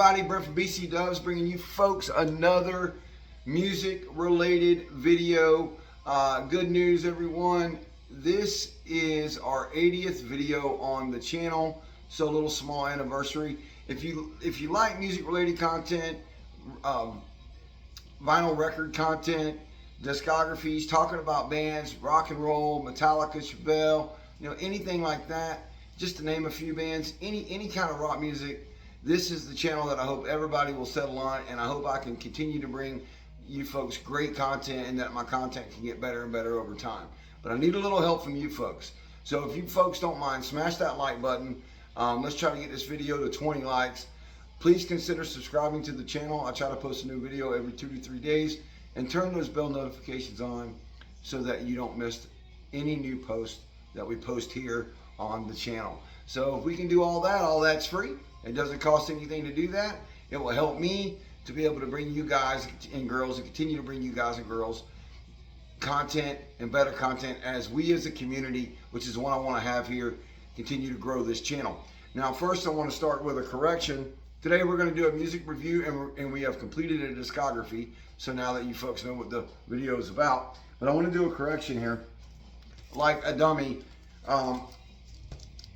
everybody? Brent from BC Doves bringing you folks another music related video. Good news, everyone. This is our 80th video on the channel, so a little small anniversary. If you like music related content, vinyl record content, discographies, talking about bands, rock and roll, Metallica, Chevelle, anything like that, just to name a few bands, any kind of rock music, this is the channel that I hope everybody will settle on, and I hope I can continue to bring you folks great content and that my content can get better and better over time. But I need a little help from you folks. So if you folks don't mind, smash that like button. Let's try to get this video to 20 likes. Please consider subscribing to the channel. I try to post a new video every 2 to 3 days, and turn those bell notifications on so that you don't miss any new posts that we post here on the channel. So if we can do all that's free. It doesn't cost anything to do that. It will help me to be able to bring you guys and girls, and continue to bring you guys and girls content and better content as we as a community, which is what I want to have here, continue to grow this channel. Now first I want to start with a correction. Today we're going to do a music review, and we have completed a discography, so now that you folks know what the video is about. But I want to do a correction here. Like a dummy,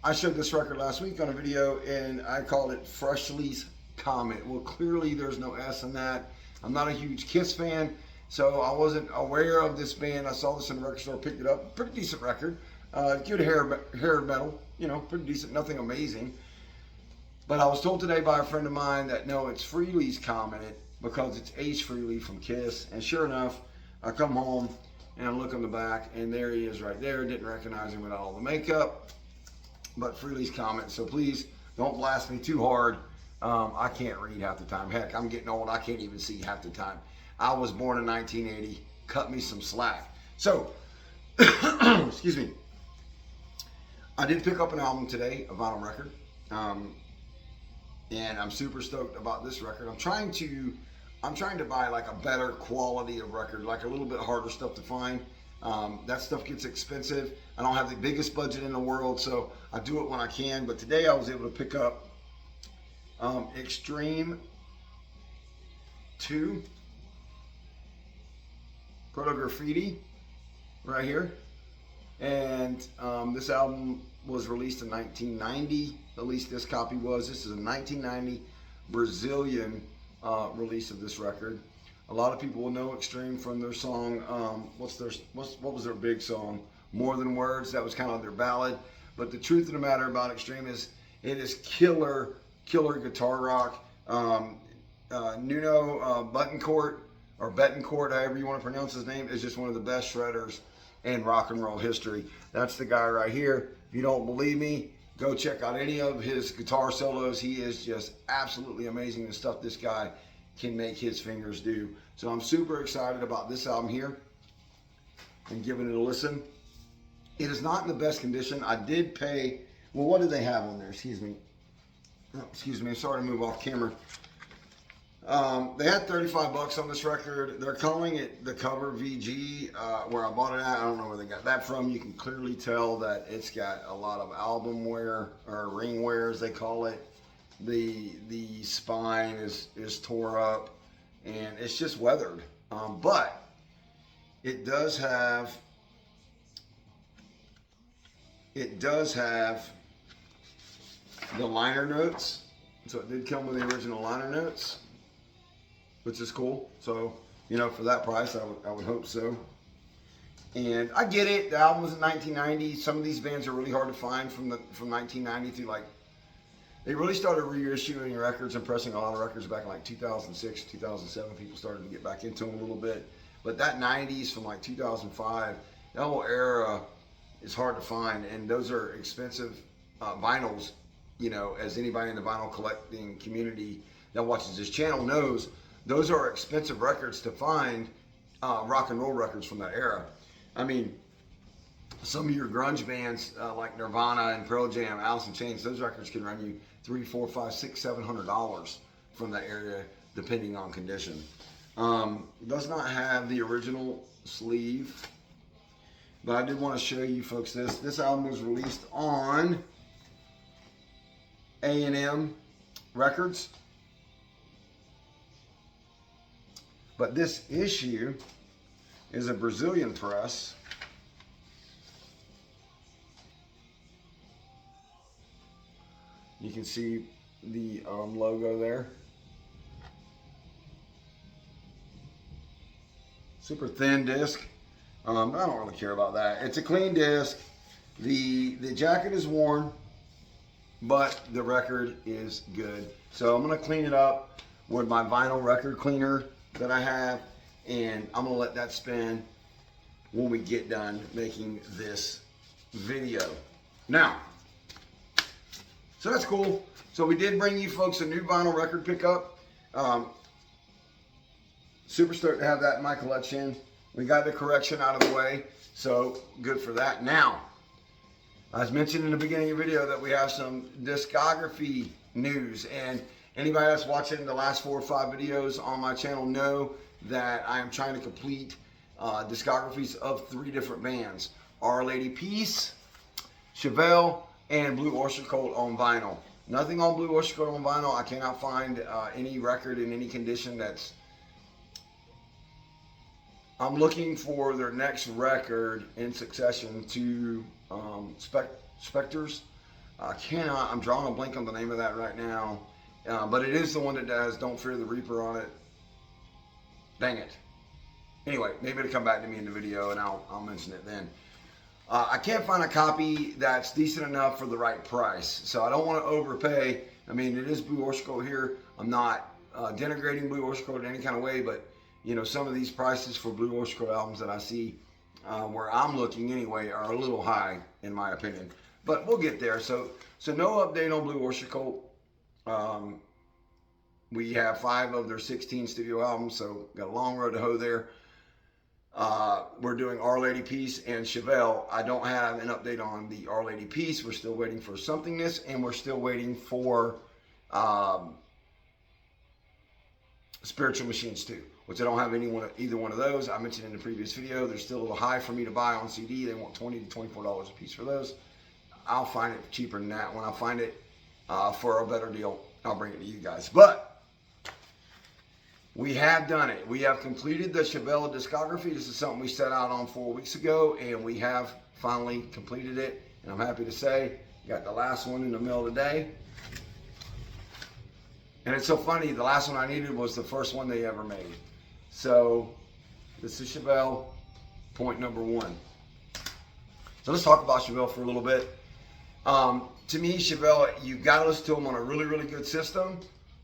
I showed this record last week on a video, and I called it Freshly's Comet. Well, clearly there's no S in that. I'm not a huge Kiss fan, so I wasn't aware of this band. I saw this in the record store, picked it up. Pretty decent record. Good hair metal, pretty decent, nothing amazing. But I was told today by a friend of mine that no, it's Frehley's Comet because it's Ace Frehley from Kiss. And sure enough, I come home and I look on the back, and there he is right there. Didn't recognize him without all the makeup, but Frehley's Comet. So please don't blast me too hard. I can't read half the time. Heck, I'm getting old. I can't even see half the time. I was born in 1980. Cut me some slack. So, excuse me. I did pick up an album today, a vinyl record. And I'm super stoked about this record. I'm trying to buy like a better quality of record, like a little bit harder stuff to find. That stuff gets expensive. I don't have the biggest budget in the world, so I do it when I can. But today I was able to pick up Extreme 2 Proto Graffiti right here. And this album was released in 1990. At least this copy was. This is a 1990 Brazilian release of this record. A lot of people will know Extreme from their song, what was their big song? More Than Words. That was kind of their ballad. But the truth of the matter about Extreme is it is killer guitar rock. Nuno Betancourt, or Betancourt, however you want to pronounce his name, is just one of the best shredders in rock and roll history. That's the guy right here. If you don't believe me, go check out any of his guitar solos. He is just absolutely amazing, the stuff this guy can make his fingers do. So I'm super excited about this album here and giving it a listen. It is not in the best condition. I did pay, well, what did they have on there? Excuse me. Oh, excuse me, I'm sorry to move off camera. They had 35 bucks on this record. They're calling it the Cover VG, where I bought it at. I don't know where they got that from. You can clearly tell that it's got a lot of album wear, or ring wear as they call it. The spine is tore up, and it's just weathered. But it does have the liner notes. So it did come with the original liner notes, which is cool. So, for that price, I would hope so. And I get it. The album was in 1990. Some of these bands are really hard to find from 1990 through they really started reissuing records and pressing a lot of records back in 2006, 2007. People started to get back into them a little bit. But that 90s from 2005, that whole era is hard to find. And those are expensive vinyls, as anybody in the vinyl collecting community that watches this channel knows. Those are expensive records to find, rock and roll records from that era. I mean, some of your grunge bands like Nirvana and Pearl Jam, Alice in Chains, those records can run you $300, $400, $500, $600, $700 from that area, depending on condition. Does not have the original sleeve, but I did want to show you folks this. This album was released on A&M Records. But this issue is a Brazilian press. You can see the logo there. Super thin disc. I don't really care about that. It's a clean disc. The jacket is worn, but the record is good. So I'm gonna clean it up with my vinyl record cleaner that I have, and I'm gonna let that spin when we get done making this video. Now, so that's cool. So we did bring you folks a new vinyl record pickup. Super stoked to have that in my collection. We got the correction out of the way, so good for that. Now, as mentioned in the beginning of the video, that we have some discography news, and anybody that's watching the last 4 or 5 videos on my channel know that I am trying to complete discographies of 3 different bands: Our Lady Peace, Chevelle, and Blue Oyster Cult on vinyl. Nothing on Blue Oyster Cult on vinyl. I cannot find any record in any condition that's... I'm looking for their next record in succession to Spectres. I'm drawing a blank on the name of that right now. But it is the one that has Don't Fear the Reaper on it. Dang it. Anyway, maybe it'll come back to me in the video and I'll mention it then. I can't find a copy that's decent enough for the right price, so I don't want to overpay. I mean, it is Blue Oyster Cult here. I'm not denigrating Blue Oyster Cult in any kind of way, but you know, some of these prices for Blue Oyster Cult albums that I see where I'm looking anyway are a little high in my opinion, but we'll get there. So no update on Blue Oyster Cult. We have 5 of their 16 studio albums, so got a long road to hoe there. We're doing Our Lady Peace and Chevelle. I don't have an update on the Our Lady Peace. We're still waiting for Somethingness, and we're still waiting for Spiritual Machines 2, which I don't have either one of those. I mentioned in the previous video, they're still a little high for me to buy on CD. They want $20 to $24 a piece for those. I'll find it cheaper than that. When I find it for a better deal, I'll bring it to you guys. But we have done it. We have completed the Chevelle discography. This is something we set out on 4 weeks ago, and we have finally completed it. And I'm happy to say, got the last one in the mail today. And it's so funny, the last one I needed was the first one they ever made. So this is Chevelle, point number 1. So let's talk about Chevelle for a little bit. To me, Chevelle, you've got to listen to them on a really, really good system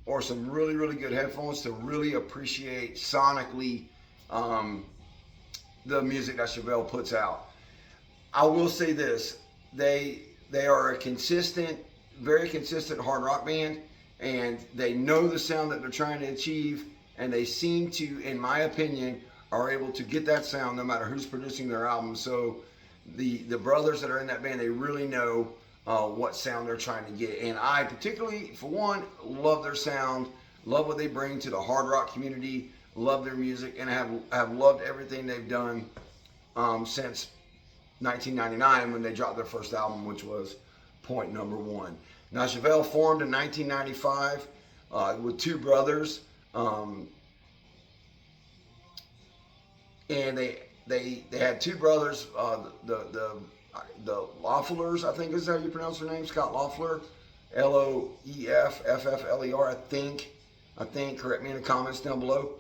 or some really, really good headphones to really appreciate sonically the music that Chevelle puts out. I will say this, they are a consistent, very consistent hard rock band, and they know the sound that they're trying to achieve, and they seem to, in my opinion, are able to get that sound no matter who's producing their album. So the brothers that are in that band, they really know what sound they're trying to get. And I particularly, for one, love their sound, love what they bring to the hard rock community, love their music, and have loved everything they've done since 1999 when they dropped their first album, which was point number 1. Now, Chevelle formed in 1995 with 2 brothers, and they had 2 brothers, the Loefflers, I think is how you pronounce their name, Scott Loeffler, Loeffler, I think, correct me in the comments down below.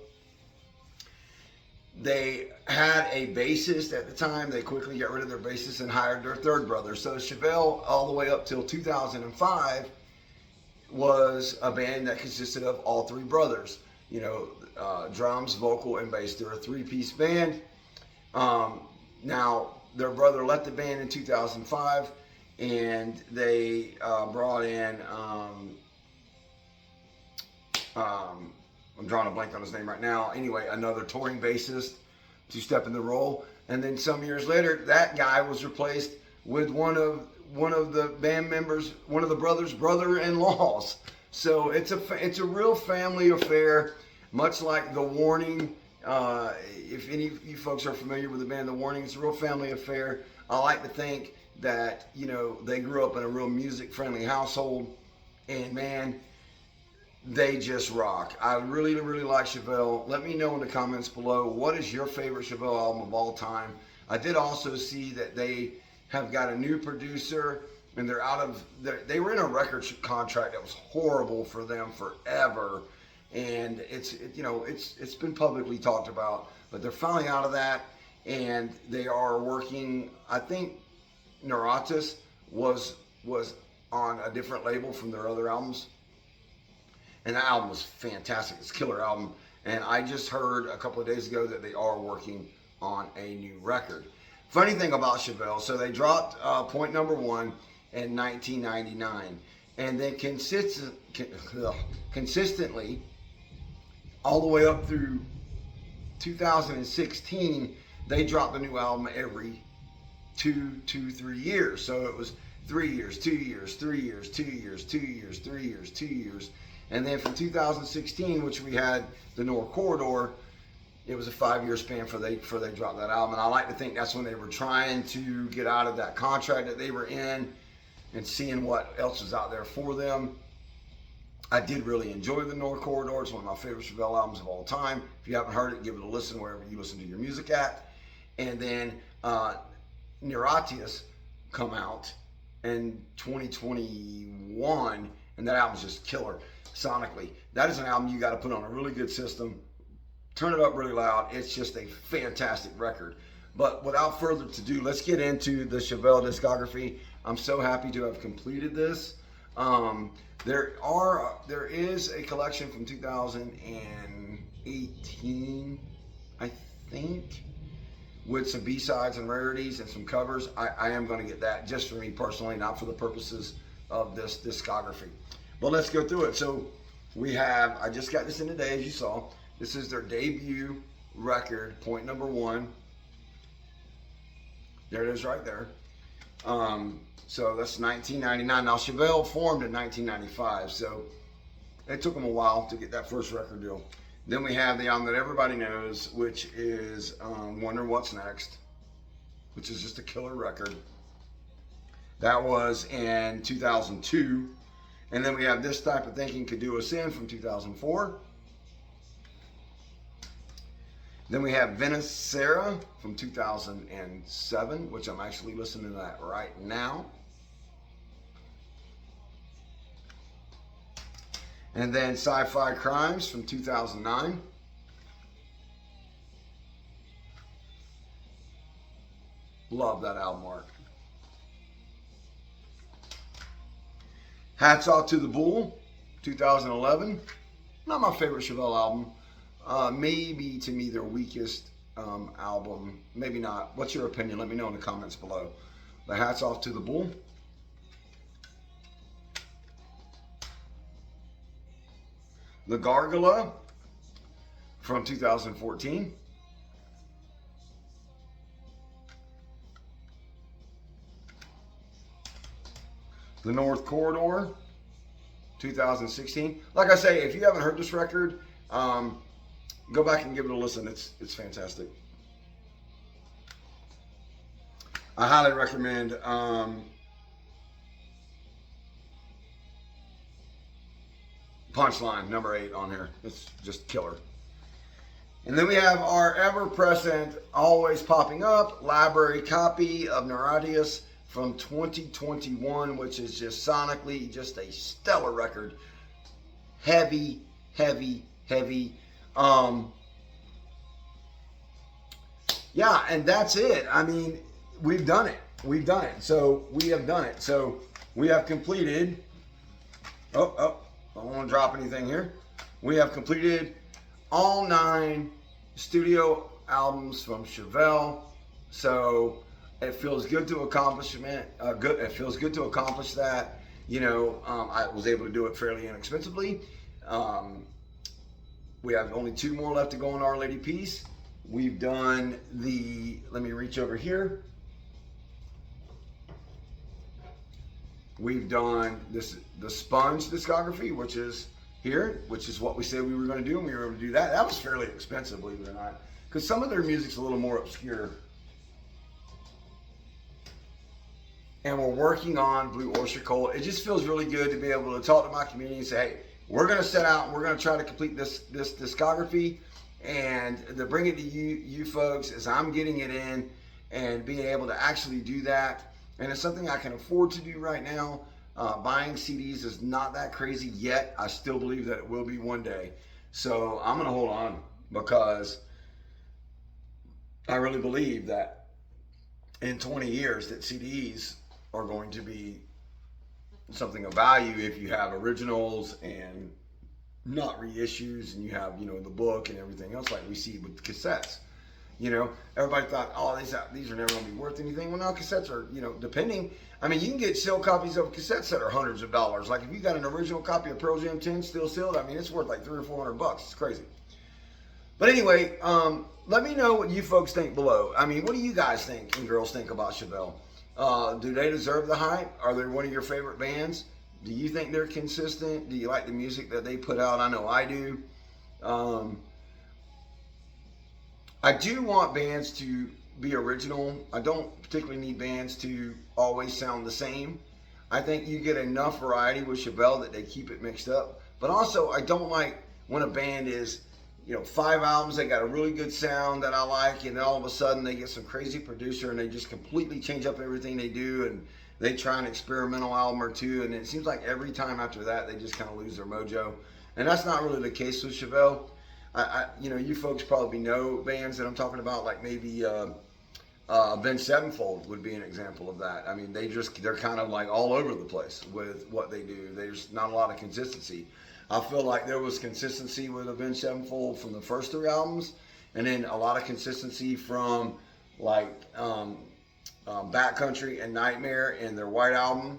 They had a bassist at the time. They quickly got rid of their bassist and hired their 3rd brother. So Chevelle, all the way up till 2005, was a band that consisted of all 3 brothers. You know, drums, vocal, and bass. They're a 3-piece band. Now, their brother left the band in 2005, and they brought in, I'm drawing a blank on his name right now. Anyway, another touring bassist to step in the role. And then some years later, that guy was replaced with one of the band members, one of the brothers' brother-in-laws. So it's a real family affair, much like The Warning. If any of you folks are familiar with the band The Warning, it's a real family affair. I like to think that, you know, they grew up in a real music-friendly household. And man, they just rock. I really, really like Chevelle. Let me know in the comments below, what is your favorite Chevelle album of all time? I did also see that they have got a new producer, and they were in a record contract that was horrible for them forever, and it's been publicly talked about, but they're finally out of that, and they are working. I think Neuratis was on a different label from their other albums. And that album was fantastic. It's a killer album. And I just heard a couple of days ago that they are working on a new record. Funny thing about Chevelle, so they dropped Point Number One in 1999. And then consistently, all the way up through 2016, they dropped a new album every 3 years. So it was 3 years, 2 years, 3 years, 2 years, 2 years, 3 years, 2 years. And then from 2016, which we had the North Corridor, it was a 5-year span before they dropped that album. And I like to think that's when they were trying to get out of that contract that they were in and seeing what else was out there for them. I did really enjoy the North Corridor. It's one of my favorite Chevelle albums of all time. If you haven't heard it, give it a listen wherever you listen to your music at. And then Neuratis come out in 2021, and that album's just killer sonically. That is an album you got to put on a really good system, turn it up really loud. It's just a fantastic record. But without further ado, let's get into the Chevelle discography. I'm so happy to have completed this. There is a collection from 2018, I think, with some B-sides and rarities and some covers. I am going to get that just for me personally, not for the purposes of this discography. But let's go through it. So we have, I just got this in today, as you saw. This is their debut record, Point Number One. There it is right there. So that's 1999. Now Chevelle formed in 1995, so it took them a while to get that first record deal. Then we have the album that everybody knows, which is Wonder What's Next, which is just a killer record. That was in 2002. And then we have This Type of Thinking Could Do Us In from 2004. Then we have Venice Sarah from 2007, which I'm actually listening to that right now. And then Sci-Fi Crimes from 2009. Love that album art. Hats Off to the Bull, 2011. Not my favorite Chevelle album. Maybe to me their weakest album. Maybe not. What's your opinion? Let me know in the comments below. The Hats Off to the Bull. The Gargula from 2014. The North Corridor, 2016. Like I say, if you haven't heard this record, go back and give it a listen. It's fantastic. I highly recommend Punchline, number 8 on here. It's just killer. And then we have our ever-present, always popping up, library copy of Neuratis from 2021, which is just sonically just a stellar record. Heavy, heavy, heavy. Yeah, and that's it. I mean, we've done it. We've done it. So we have done it. So we have completed. I don't want to drop anything here. We have completed all 9 studio albums from Chevelle. So it feels good to it feels good to accomplish that. You know, I was able to do it fairly inexpensively. We have only 2 more left to go on Our Lady Peace. We've done the, let me reach over here. We've done the Sponge discography, which is here, which is what we said we were going to do, and we were able to do that. That was fairly expensive, believe it or not, because some of their music's a little more obscure. And we're working on Blue Oyster Cult. It just feels really good to be able to talk to my community and say, hey, we're going to set out and we're going to try to complete this discography, and to bring it to you folks as I'm getting it in and being able to actually do that. And it's something I can afford to do right now. Buying CDs is not that crazy yet. I still believe that it will be one day. So I'm going to hold on, because I really believe that in 20 years that CDs are going to be something of value if you have originals and not reissues, and you have, you know, the book and everything else like we see with cassettes. You know, everybody thought, oh, these are never going to be worth anything. Well, now cassettes are, you know, depending. I mean, you can get sealed copies of cassettes that are hundreds of dollars. Like if you got an original copy of Pearl Jam 10 still sealed, I mean, it's worth like $300 or $400. It's crazy. But anyway, let me know what you folks think below. I mean, what do you guys think and girls think about Chevelle? Do they deserve the hype? Are they one of your favorite bands? Do you think they're consistent? Do you like the music that they put out? I know I do. I do want bands to be original. I don't particularly need bands to always sound the same. I think you get enough variety with Chevelle that they keep it mixed up. But also, I don't like when a band is, you know, 5 albums, they got a really good sound that I like, and then all of a sudden they get some crazy producer and they just completely change up everything they do, and they try an experimental album or two, and it seems like every time after that they just kind of lose their mojo. And that's not really the case with Chevelle. You know, you folks probably know bands that I'm talking about, like maybe Ben Sevenfold would be an example of that. I mean, they're kind of like all over the place with what they do. There's not a lot of consistency. I feel like there was consistency with Avenged Sevenfold from the first 3 albums, and then a lot of consistency from like Backcountry and Nightmare in their White Album,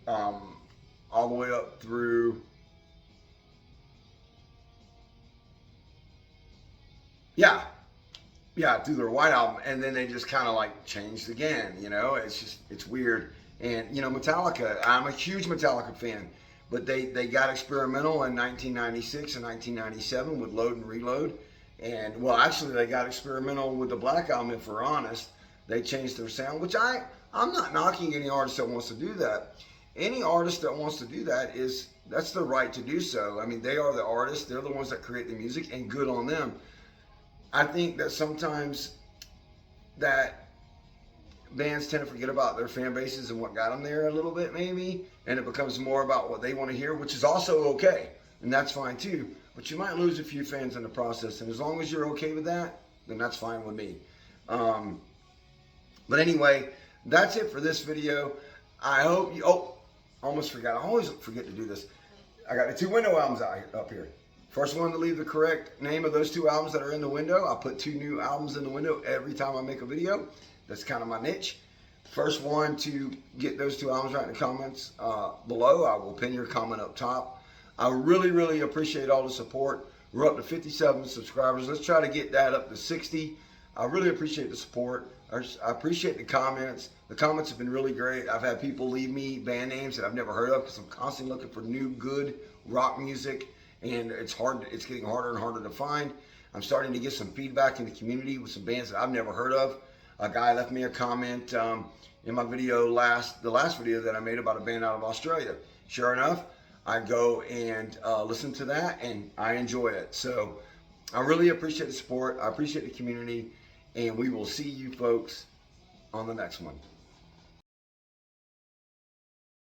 all the way up through, through their White Album, and then they just kind of like changed again. You know, it's weird. And you know, Metallica, I'm a huge Metallica fan. But they got experimental in 1996 and 1997 with Load and Reload. And, well, actually, they got experimental with the Black Album, if we're honest. They changed their sound, which I'm not knocking any artist that wants to do that. Any artist that wants to do that, that's their right to do so. I mean, they are the artists. They're the ones that create the music, and good on them. I think that sometimes that bands tend to forget about their fan bases and what got them there a little bit, maybe, and it becomes more about what they want to hear, which is also okay, and that's fine too. But you might lose a few fans in the process, and as long as you're okay with that, then that's fine with me. But anyway, that's it for this video. I hope you. Oh, almost forgot. I always forget to do this. I got the 2 window albums up here. First one to leave the correct name of those 2 albums that are in the window. I'll put 2 new albums in the window every time I make a video. That's kind of my niche. First one to get those 2 albums right in the comments below. I will pin your comment up top. I really, really appreciate all the support. We're up to 57 subscribers. Let's try to get that up to 60. I really appreciate the support. I appreciate the comments. The comments have been really great. I've had people leave me band names that I've never heard of, because I'm constantly looking for new, good rock music, and it's getting harder and harder to find. I'm starting to get some feedback in the community with some bands that I've never heard of. A guy left me a comment in my video, the last video that I made about a band out of Australia. Sure enough, I go and listen to that, and I enjoy it. So I really appreciate the support. I appreciate the community, and we will see you folks on the next one.